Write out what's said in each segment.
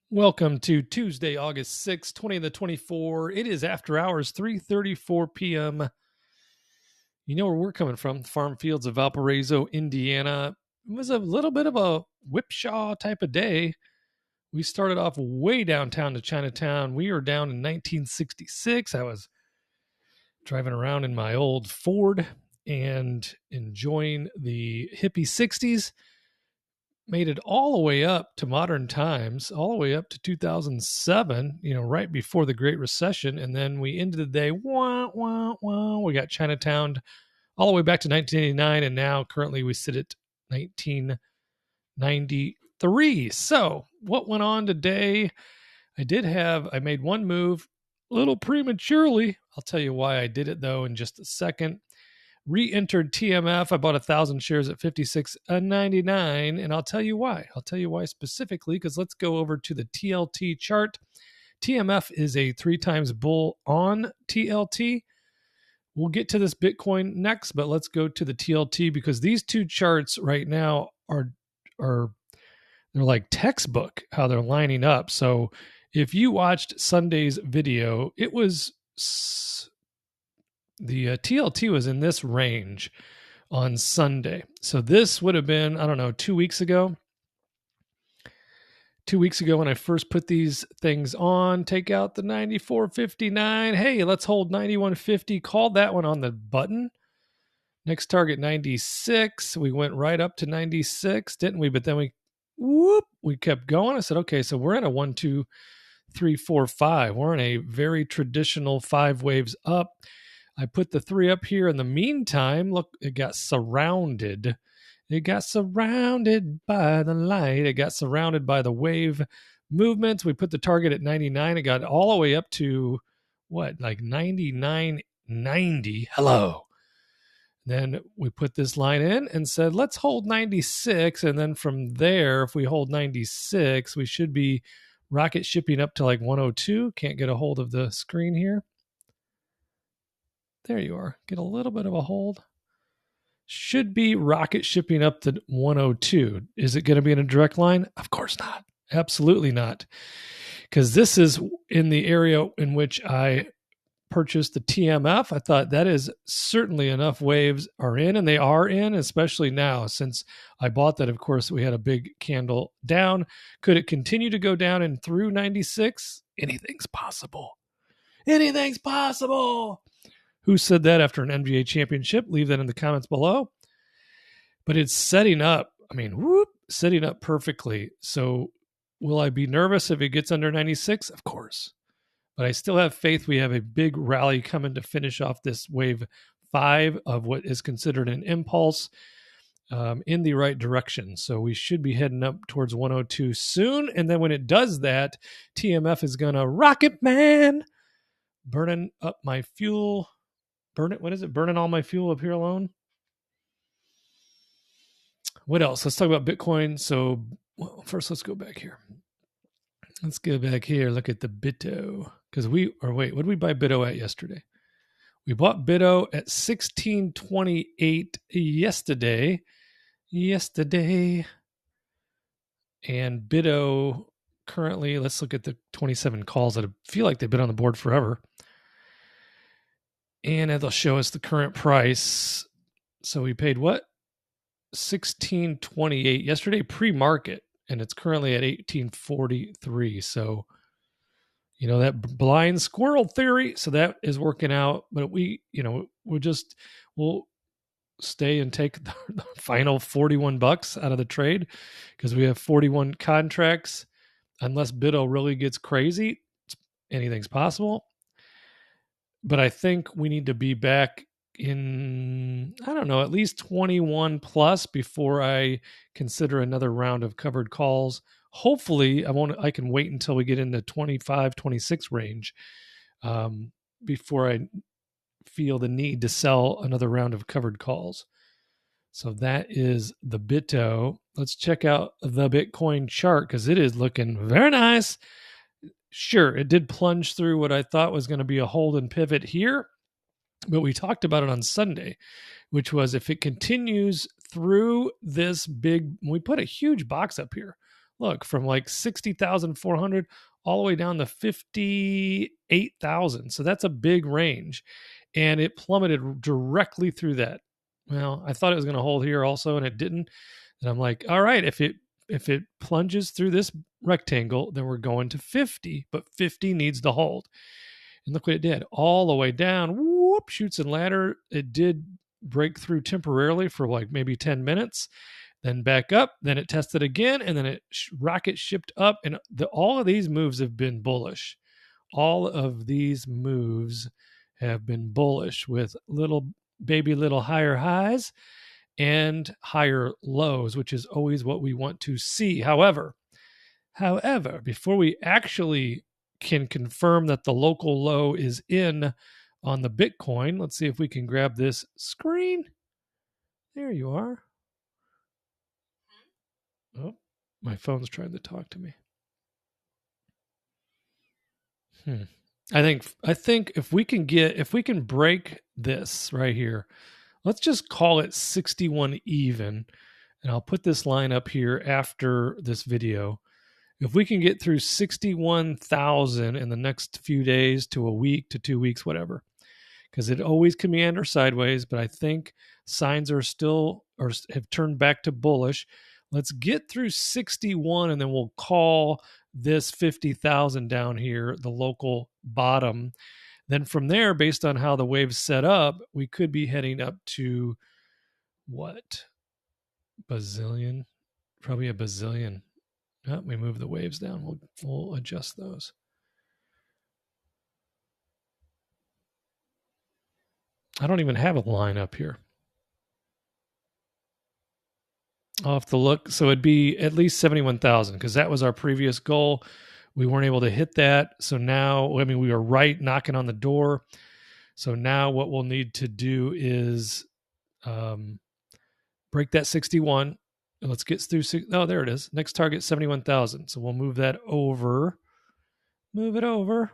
Welcome to Tuesday, August 6th, 2024. It is after hours, 3:34 p.m. You know where we're coming from, farm fields of Valparaiso, Indiana. It was a little bit of a whipshaw type of day. We started off way downtown to Chinatown. We were down in 1966. I was driving around in my old Ford and enjoying the hippie 60s. Made it all the way up to modern times, all the way up to 2007, right before the Great Recession. And then we ended the day, we got Chinatown all the way back to 1989. And now currently we sit at 1993. So what went on today? I made one move a little prematurely. I'll tell you why I did it though in just a second. Re-entered TMF. I bought 1,000 shares at $56.99, and I'll tell you why. I'll tell you why specifically, because let's go over to the TLT chart. TMF is a 3 times bull on TLT. We'll get to this Bitcoin next, but let's go to the TLT because these two charts right now are they're like textbook how they're lining up. So if you watched Sunday's video, it was the TLT was in this range on Sunday. So this would have been, 2 weeks ago. 2 weeks ago when I first put these things on, take out the 94.59. Hey, let's hold 91.50. Called that one on the button. Next target 96. We went right up to 96, didn't we? But then we kept going. I said, okay, so we're in a 1, 2, 3, 4, 5. We're in a very traditional 5 waves up. I put the 3 up here. In the meantime, look, it got surrounded. It got surrounded by the light. It got surrounded by the wave movements. We put the target at 99. It got all the way up to, like 99.90. Hello. Then we put this line in and said, let's hold 96. And then from there, if we hold 96, we should be rocket shipping up to like 102. Can't get a hold of the screen here. There you are. Get a little bit of a hold. Should be rocket shipping up to 102. Is it going to be in a direct line? Of course not. Absolutely not. Because this is in the area in which I purchased the TMF. I thought that is certainly enough waves are in, and they are in, especially now. Since I bought that, of course, we had a big candle down. Could it continue to go down and through 96? Anything's possible. Anything's possible. Who said that after an NBA championship? Leave that in the comments below. But it's setting up, setting up perfectly. So will I be nervous if it gets under 96? Of course. But I still have faith we have a big rally coming to finish off this wave 5 of what is considered an impulse in the right direction. So we should be heading up towards 102 soon. And then when it does that, TMF is going to rocket man, burning up my fuel. Burning all my fuel up here alone. What else? Let's talk about Bitcoin. So, first let's go back here. Let's go back here. Look at the Bitto. What did we buy Bitto at yesterday? We bought Bitto at 1628 yesterday. And Bitto currently, let's look at the 27 calls that feel like they've been on the board forever. And it'll show us the current price. So we paid what? $16.28 yesterday pre-market, and it's currently at $18.43. So, that blind squirrel theory. So that is working out. But we'll stay and take the final $41 out of the trade because we have 41 contracts. Unless Bitto really gets crazy, anything's possible. But I think we need to be back in, at least 21 plus before I consider another round of covered calls. Hopefully, I can wait until we get in the 25, 26 range before I feel the need to sell another round of covered calls. So that is the Bitto. Let's check out the Bitcoin chart because it is looking very nice. Sure, it did plunge through what I thought was going to be a hold and pivot here, but we talked about it on Sunday, which was if it continues through this we put a huge box up here. Look, from like 60,400 all the way down to 58,000. So that's a big range. And it plummeted directly through that. Well, I thought it was going to hold here also, and it didn't. And I'm like, all right, if it plunges through this rectangle, then we're going to 50, but 50 needs to hold. And look what it did. All the way down, whoop, shoots and ladder. It did break through temporarily for like maybe 10 minutes, then back up, then it tested again, and then it rocket shipped up. And all of these moves have been bullish. All of these moves have been bullish with little higher highs and higher lows, which is always what we want to see. However, before we actually can confirm that the local low is in on the Bitcoin, let's see if we can grab this screen. There you are. Oh, my phone's trying to talk to me. I think if we can break this right here, let's just call it 61 even, and I'll put this line up here after this video. If we can get through 61,000 in the next few days to a week to 2 weeks, whatever, because it always can meander sideways, but I think signs are still or have turned back to bullish. Let's get through 61, and then we'll call this 50,000 down here the local bottom. Then from there, based on how the wave's set up, we could be heading up to what? Bazillion? Probably a bazillion. Oh, we move the waves down. We'll adjust those. I don't even have a line up here. I'll have to look. So it'd be at least 71,000 because that was our previous goal. We weren't able to hit that. So now, I mean, we were right knocking on the door. So now what we'll need to do is break that 61. Let's get through. Oh, there it is. Next target, 71,000. So we'll move that over. Move it over.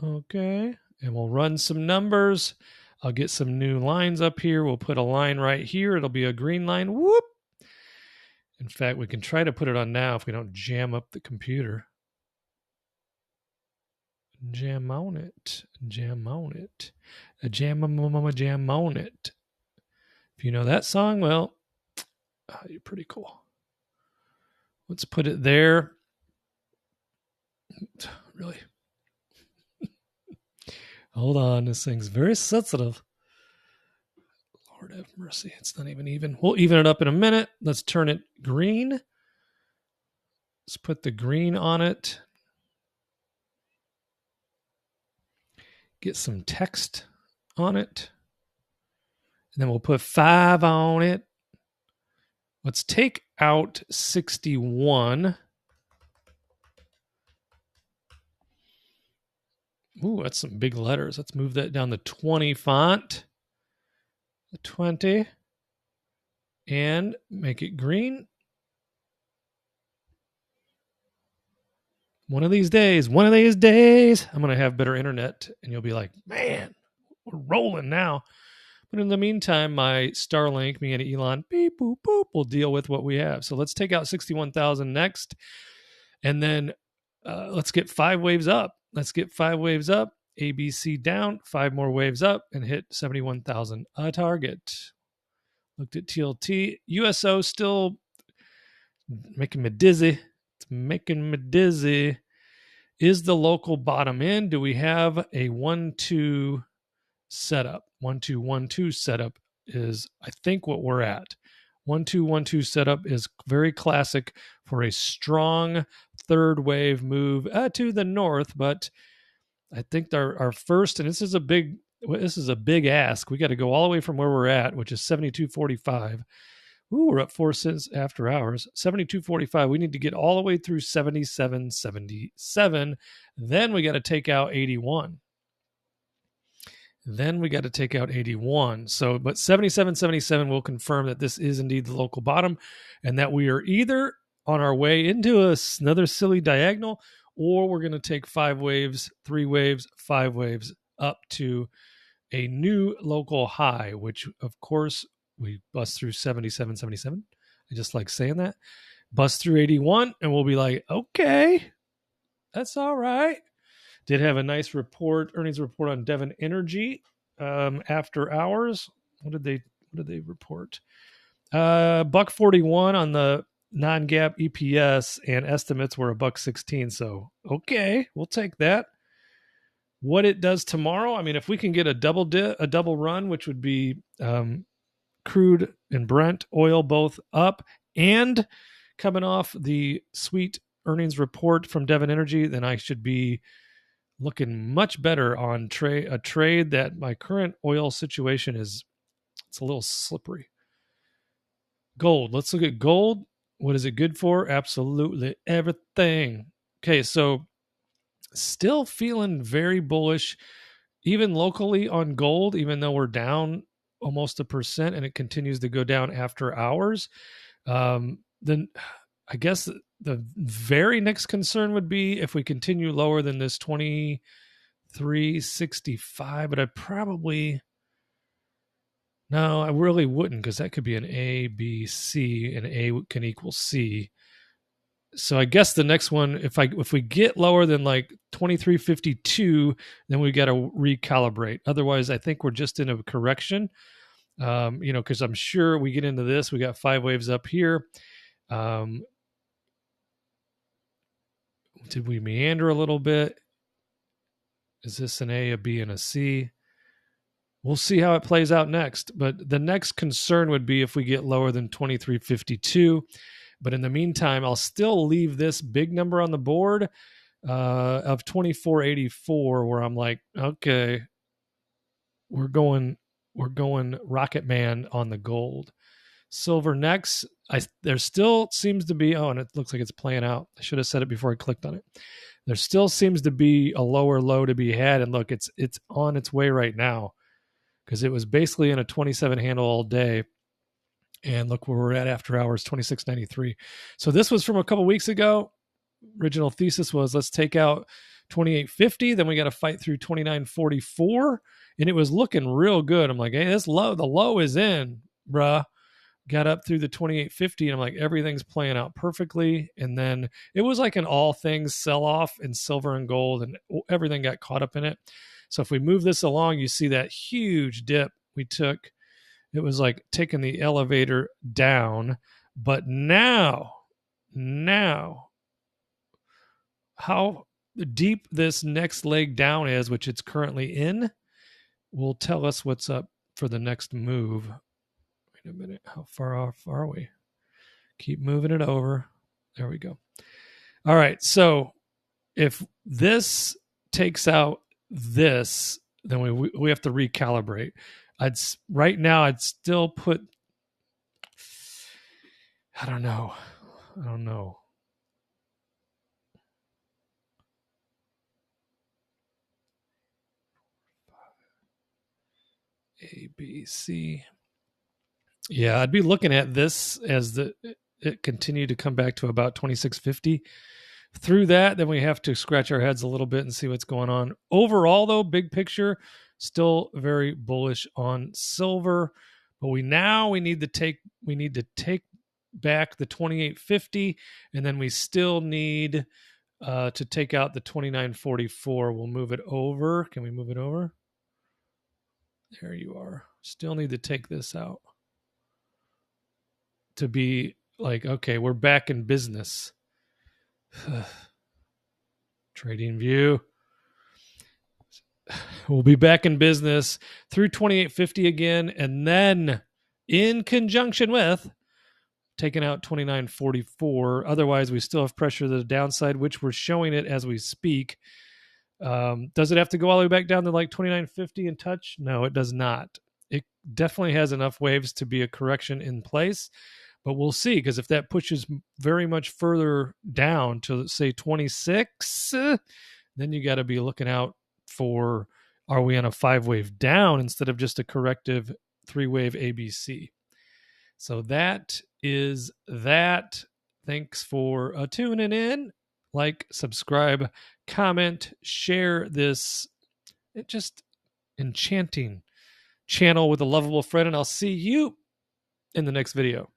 Okay. And we'll run some numbers. I'll get some new lines up here. We'll put a line right here. It'll be a green line. Whoop. In fact, we can try to put it on now if we don't jam up the computer. Jam on it. Jam on it. Jam on it. If you know that song, well, you're pretty cool. Let's put it there. Really? Hold on. This thing's very sensitive. Lord have mercy. It's not even even. We'll even it up in a minute. Let's turn it green. Let's put the green on it. Get some text on it. And then we'll put 5 on it. Let's take out 61. Ooh, that's some big letters. Let's move that down to 20 font. The 20. And make it green. One of these days, I'm going to have better internet. And you'll be like, man, we're rolling now. But in the meantime, my Starlink, me and Elon, beep, boop, boop, will deal with what we have. So let's take out 61,000 next. And then let's get 5 waves up. Let's get 5 waves up, ABC down, 5 more waves up, and hit 71,000 a target. Looked at TLT. USO still making me dizzy. It's making me dizzy. Is the local bottom in? Do we have a 1-2 setup? 1-2-1-2 setup is, I think, what we're at. 1-2-1-2 setup is very classic for a strong third wave move to the north, but I think our first, and this is a big ask. We got to go all the way from where we're at, which is 72.45. Ooh, we're up 4 cents after hours. 72.45. We need to get all the way through 77.77. Then we got to take out 81. So, but 77.77 will confirm that this is indeed the local bottom and that we are either on our way into another silly diagonal, or we're going to take 5 waves, 3 waves, 5 waves up to a new local high, which of course we bust through 77.77. I just like saying that. bust through 81, and we'll be like, okay, that's all right. Did have a nice earnings report on Devon Energy after hours. What did they report? Buck 41 on the non-GAAP EPS, and estimates were a buck 16. So okay, we'll take that. What it does tomorrow, I mean, if we can get a double run, which would be crude and Brent oil both up, and coming off the sweet earnings report from Devon Energy, then I should be looking much better on a trade that my current oil situation it's a little slippery. Gold. Let's look at gold. What is it good for? Absolutely everything. Okay, so still feeling very bullish, even locally on gold, even though we're down almost 1% and it continues to go down after hours. Then I guess the very next concern would be if we continue lower than this 23.65, but I really wouldn't, because that could be an A, B, C, and A can equal C. So I guess the next one, if we get lower than like 23.52, then we got to recalibrate. Otherwise, I think we're just in a correction. Because I'm sure we get into this, we got 5 waves up here. Did we meander a little bit? Is this an A, a B, and a C? We'll see how it plays out next. But the next concern would be if we get lower than 23.52. But in the meantime, I'll still leave this big number on the board of 24.84, where I'm like, okay, we're going Rocket Man on the gold. Silver next. There still seems to be, and it looks like it's playing out. I should have said it before I clicked on it. There still seems to be a lower low to be had, and look, it's on its way right now, because it was basically in a 27 handle all day. And look where we're at after hours, 26.93. So this was from a couple weeks ago. Original thesis was, let's take out 28.50. Then we got to fight through 29.44. And it was looking real good. I'm like, hey, the low is in, bruh. Got up through the 28.50, and I'm like, everything's playing out perfectly. And then it was like an all things sell off in silver and gold, and everything got caught up in it. So if we move this along, you see that huge dip we took. It was like taking the elevator down. But now, how deep this next leg down is, which it's currently in, will tell us what's up for the next move. Wait a minute. How far off are we? Keep moving it over. There we go. All right. So if this takes out this, then we have to recalibrate. Right now I'd still put, I don't know. A, B, C. Yeah, I'd be looking at this as it continued to come back to about 26.50. Through that, then we have to scratch our heads a little bit and see what's going on. Overall, though, big picture, still very bullish on silver. But we need to take back the 28.50, and then we still need to take out the 29.44. We'll move it over. Can we move it over? There you are. Still need to take this out to be like, okay, we're back in business. Trading View. We'll be back in business through 28.50 again, and then in conjunction with taking out 29.44. Otherwise, we still have pressure to the downside, which we're showing it as we speak. Does it have to go all the way back down to like 29.50 and touch? No, it does not. It definitely has enough waves to be a correction in place, but we'll see, because if that pushes very much further down to, say, 26, then you got to be looking out for, are we on a 5-wave down instead of just a corrective 3-wave ABC? So that is that. Thanks for tuning in. Like, subscribe, comment, share this just enchanting channel with a lovable friend, and I'll see you in the next video.